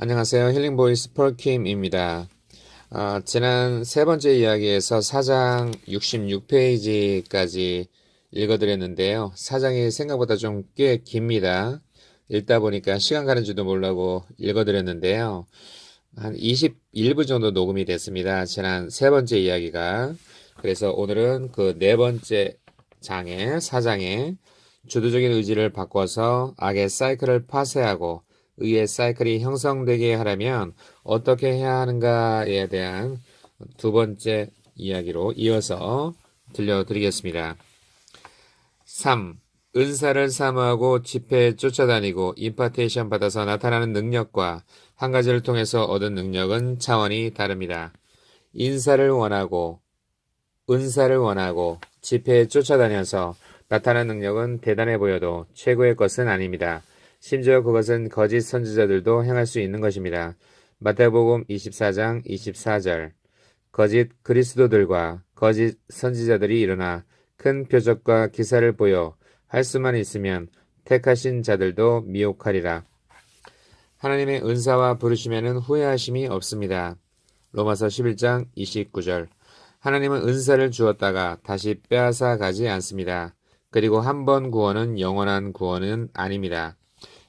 안녕하세요. 힐링보이스 폴킴입니다. 지난 세 번째 이야기에서 4장 66페이지까지 읽어드렸는데요. 4장이 생각보다 좀 꽤 깁니다. 읽다 보니까 시간 가는 줄도 모르고 읽어드렸는데요. 한 21분 정도 녹음이 됐습니다. 지난 세 번째 이야기가. 그래서 오늘은 그 네 번째 장의 4장에 주도적인 의지를 바꿔서 악의 사이클을 파쇄하고 의의 사이클이 형성되게 하려면 어떻게 해야 하는가에 대한 두 번째 이야기로 이어서 들려드리겠습니다. 3. 은사를 사모하고 집회에 쫓아다니고 임파테이션 받아서 나타나는 능력과 한 가지를 통해서 얻은 능력은 차원이 다릅니다. 은사를 원하고 집회에 쫓아다녀서 나타나는 능력은 대단해 보여도 최고의 것은 아닙니다. 심지어 그것은 거짓 선지자들도 행할 수 있는 것입니다. 마태복음 24장 24절 거짓 그리스도들과 거짓 선지자들이 일어나 큰 표적과 기사를 보여 할 수만 있으면 택하신 자들도 미혹하리라. 하나님의 은사와 부르심에는 후회하심이 없습니다. 로마서 11장 29절 하나님은 은사를 주었다가 다시 빼앗아 가지 않습니다. 그리고 한 번 구원은 영원한 구원은 아닙니다.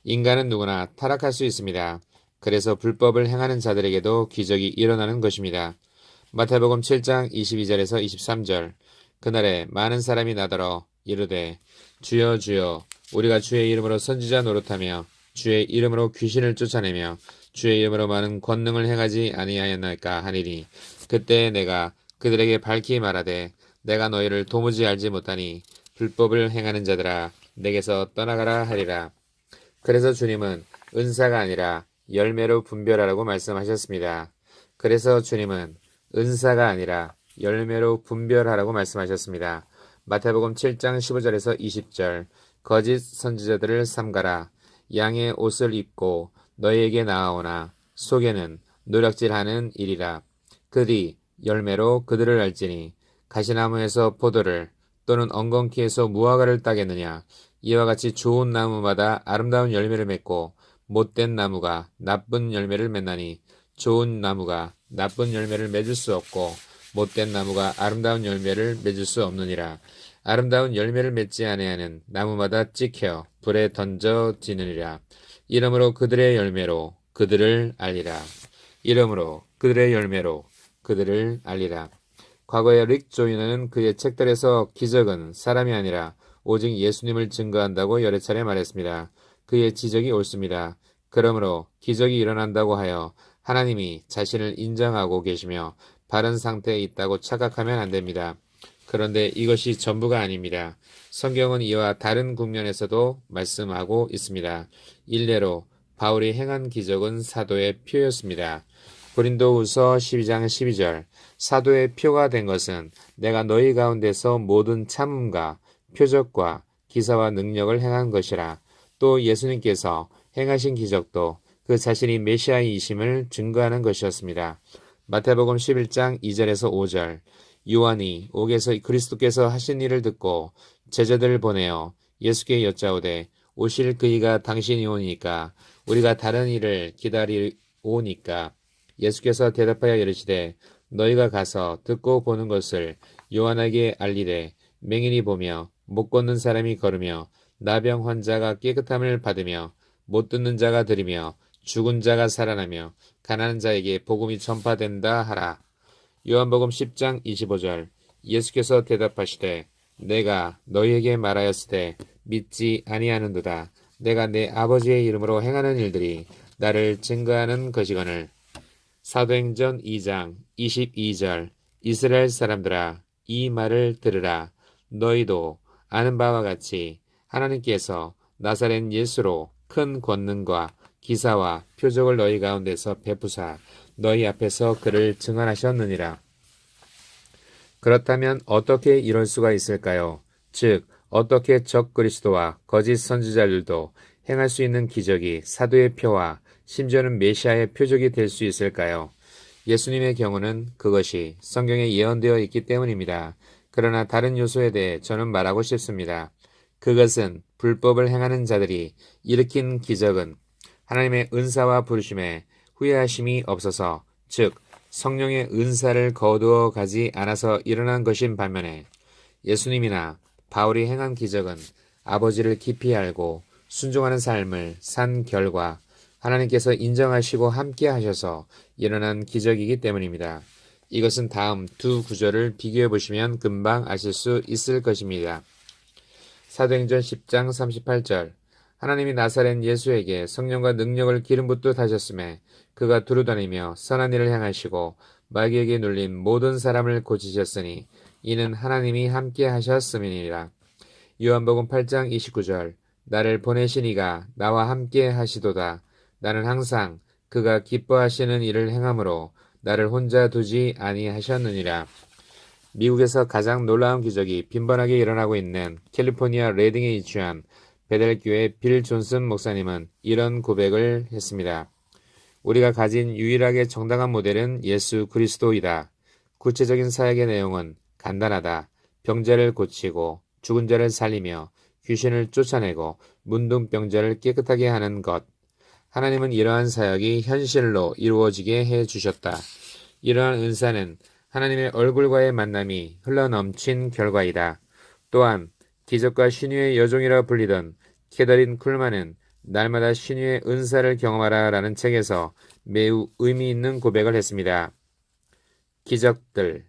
인간은 누구나 타락할 수 있습니다. 그래서 불법을 행하는 자들에게도 기적이 일어나는 것입니다. 마태복음 7장 22절에서 23절 그날에 많은 사람이 나더러 이르되 주여 주여 우리가 주의 이름으로 선지자 노릇하며 주의 이름으로 귀신을 쫓아내며 주의 이름으로 많은 권능을 행하지 아니하였나이까 하니니 그때 내가 그들에게 밝히 말하되 내가 너희를 도무지 알지 못하니 불법을 행하는 자들아 내게서 떠나가라 하리라. 그래서 주님은 은사가 아니라 열매로 분별하라고 말씀하셨습니다. 그래서 주님은 은사가 아니라 열매로 분별하라고 말씀하셨습니다. 마태복음 7장 15절에서 20절 거짓 선지자들을 삼가라. 양의 옷을 입고 너희에게 나아오나 속에는 노략질하는 일이라. 그뒤 열매로 그들을 알지니 가시나무에서 포도를 또는 엉겅퀴에서 무화과를 따겠느냐. 이와 같이 좋은 나무마다 아름다운 열매를 맺고 못된 나무가 나쁜 열매를 맺나니 좋은 나무가 나쁜 열매를 맺을 수 없고 못된 나무가 아름다운 열매를 맺을 수 없느니라. 아름다운 열매를 맺지 아니하는 나무마다 찍혀 불에 던져지느니라. 이러므로 그들의 열매로 그들을 알리라. 이러므로 그들의 열매로 그들을 알리라. 과거에 릭 조이너는 그의 책들에서 기적은 사람이 아니라 오직 예수님을 증거한다고 여러 차례 말했습니다. 그의 지적이 옳습니다. 그러므로 기적이 일어난다고 하여 하나님이 자신을 인정하고 계시며 바른 상태에 있다고 착각하면 안 됩니다. 그런데 이것이 전부가 아닙니다. 성경은 이와 다른 국면에서도 말씀하고 있습니다. 일례로 바울이 행한 기적은 사도의 표였습니다. 고린도후서 12장 12절 사도의 표가 된 것은 내가 너희 가운데서 모든 참음과 표적과 기사와 능력을 행한 것이라. 또 예수님께서 행하신 기적도 그 자신이 메시아이심을 증거하는 것이었습니다. 마태복음 11장 2절에서 5절 요한이 옥에서 그리스도께서 하신 일을 듣고 제자들을 보내어 예수께 여짜오되 오실 그이가 당신이 오니까 우리가 다른 일을 기다리오니까 예수께서 대답하여 이르시되 너희가 가서 듣고 보는 것을 요한에게 알리되 맹인이 보며 못 걷는 사람이 걸으며 나병 환자가 깨끗함을 받으며 못 듣는 자가 들으며 죽은 자가 살아나며 가난한 자에게 복음이 전파된다 하라. 요한복음 10장 25절 예수께서 대답하시되 내가 너희에게 말하였으되 믿지 아니하는도다. 내가 내 아버지의 이름으로 행하는 일들이 나를 증거하는 것이거늘. 사도행전 2장 22절 이스라엘 사람들아 이 말을 들으라. 너희도 아는 바와 같이 하나님께서 나사렛 예수로 큰 권능과 기사와 표적을 너희 가운데서 베푸사 너희 앞에서 그를 증언하셨느니라. 그렇다면 어떻게 이럴 수가 있을까요? 즉 어떻게 적 그리스도와 거짓 선지자들도 행할 수 있는 기적이 사도의 표와 심지어는 메시아의 표적이 될 수 있을까요? 예수님의 경우는 그것이 성경에 예언되어 있기 때문입니다. 그러나 다른 요소에 대해 저는 말하고 싶습니다. 그것은 불법을 행하는 자들이 일으킨 기적은 하나님의 은사와 부르심에 후회하심이 없어서 즉 성령의 은사를 거두어 가지 않아서 일어난 것인 반면에 예수님이나 바울이 행한 기적은 아버지를 깊이 알고 순종하는 삶을 산 결과 하나님께서 인정하시고 함께 하셔서 일어난 기적이기 때문입니다. 이것은 다음 두 구절을 비교해 보시면 금방 아실 수 있을 것입니다. 사도행전 10장 38절 하나님이 나사렛 예수에게 성령과 능력을 기름 붓듯 하셨음에 그가 두루다니며 선한 일을 행하시고 마귀에게 눌린 모든 사람을 고치셨으니 이는 하나님이 함께 하셨음이니라. 요한복음 8장 29절 나를 보내신 이가 나와 함께 하시도다. 나는 항상 그가 기뻐하시는 일을 행함으로 나를 혼자 두지 아니하셨느니라. 미국에서 가장 놀라운 기적이 빈번하게 일어나고 있는 캘리포니아 레딩에 위치한 베델교회 빌 존슨 목사님은 이런 고백을 했습니다. 우리가 가진 유일하게 정당한 모델은 예수 그리스도이다. 구체적인 사역의 내용은 간단하다. 병자를 고치고 죽은 자를 살리며 귀신을 쫓아내고 문둥병자를 깨끗하게 하는 것. 하나님은 이러한 사역이 현실로 이루어지게 해주셨다. 이러한 은사는 하나님의 얼굴과의 만남이 흘러넘친 결과이다. 또한 기적과 신유의 여종이라 불리던 캐더린 쿨만은 날마다 신유의 은사를 경험하라 라는 책에서 매우 의미 있는 고백을 했습니다. 기적들.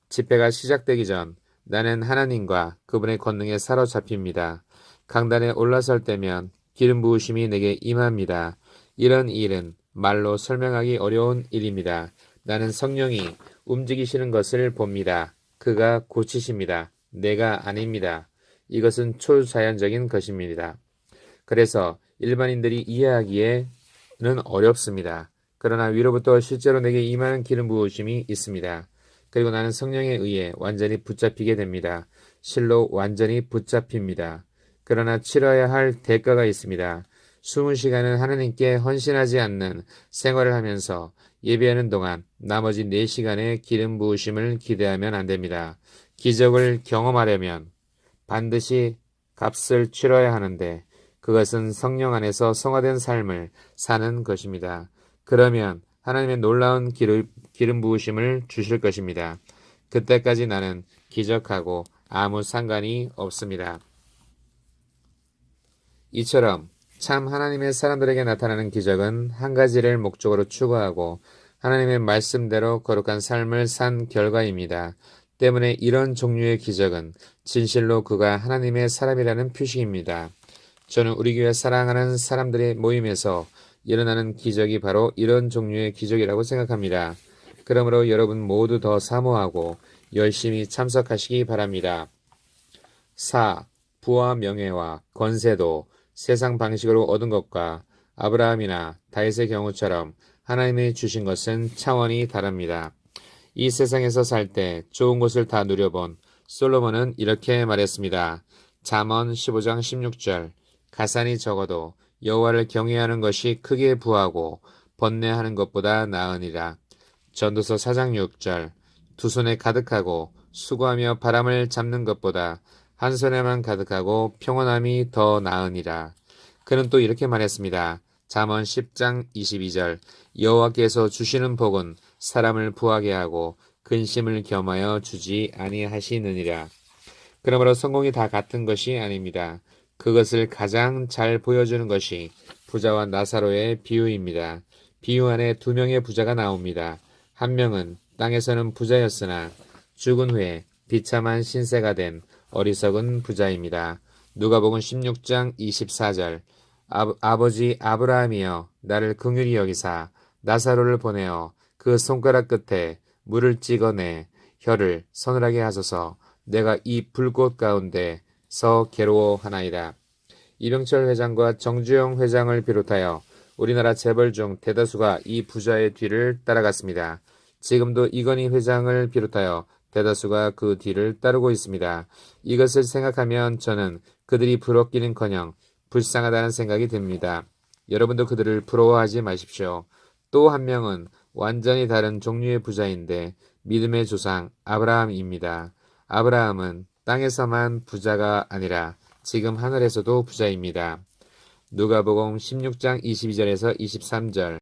집회가 시작되기 전 나는 하나님과 그분의 권능에 사로잡힙니다. 강단에 올라설 때면 기름 부으심이 내게 임합니다. 이런 일은 말로 설명하기 어려운 일입니다. 나는 성령이 움직이시는 것을 봅니다. 그가 고치십니다. 내가 아닙니다. 이것은 초자연적인 것입니다. 그래서 일반인들이 이해하기에는 어렵습니다. 그러나 위로부터 실제로 내게 임하는 기름 부으심이 있습니다. 그리고 나는 성령에 의해 완전히 붙잡히게 됩니다. 실로 완전히 붙잡힙니다. 그러나 치러야 할 대가가 있습니다. 20시간은 하나님께 헌신하지 않는 생활을 하면서 예배하는 동안 나머지 4시간의 기름 부으심을 기대하면 안 됩니다. 기적을 경험하려면 반드시 값을 치러야 하는데 그것은 성령 안에서 성화된 삶을 사는 것입니다. 그러면 하나님의 놀라운 기름 부으심을 주실 것입니다. 그때까지 나는 기적하고 아무 상관이 없습니다. 이처럼 참 하나님의 사람들에게 나타나는 기적은 한 가지를 목적으로 추구하고 하나님의 말씀대로 거룩한 삶을 산 결과입니다. 때문에 이런 종류의 기적은 진실로 그가 하나님의 사람이라는 표식입니다. 저는 우리 교회 사랑하는 사람들의 모임에서 일어나는 기적이 바로 이런 종류의 기적이라고 생각합니다. 그러므로 여러분 모두 더 사모하고 열심히 참석하시기 바랍니다. 4. 부와 명예와 권세도 세상 방식으로 얻은 것과 아브라함이나 다윗의 경우처럼 하나님이 주신 것은 차원이 다릅니다. 이 세상에서 살 때 좋은 것을 다 누려본 솔로몬은 이렇게 말했습니다. 잠언 15장 16절 가산이 적어도 여호와를 경외하는 것이 크게 부하고 번뇌하는 것보다 나으니라. 전도서 4장 6절 두 손에 가득하고 수고하며 바람을 잡는 것보다 한 손에만 가득하고 평온함이 더 나으니라. 그는 또 이렇게 말했습니다. 잠언 10장 22절 여호와께서 주시는 복은 사람을 부하게 하고 근심을 겸하여 주지 아니하시느니라. 그러므로 성공이 다 같은 것이 아닙니다. 그것을 가장 잘 보여주는 것이 부자와 나사로의 비유입니다. 비유 안에 2명의 부자가 나옵니다. 한 명은 땅에서는 부자였으나 죽은 후에 비참한 신세가 된 어리석은 부자입니다. 누가복음 16장 24절 아버지 아브라함이여 나를 긍휼히 여기사 나사로를 보내어 그 손가락 끝에 물을 찍어내 혀를 서늘하게 하소서 내가 이 불꽃 가운데서 괴로워하나이다. 이병철 회장과 정주영 회장을 비롯하여 우리나라 재벌 중 대다수가 이 부자의 뒤를 따라갔습니다. 지금도 이건희 회장을 비롯하여 대다수가 그 뒤를 따르고 있습니다. 이것을 생각하면 저는 그들이 부럽기는커녕 불쌍하다는 생각이 듭니다. 여러분도 그들을 부러워하지 마십시오. 또 한 명은 완전히 다른 종류의 부자인데 믿음의 조상 아브라함입니다. 아브라함은 땅에서만 부자가 아니라 지금 하늘에서도 부자입니다. 누가복음 16장 22절에서 23절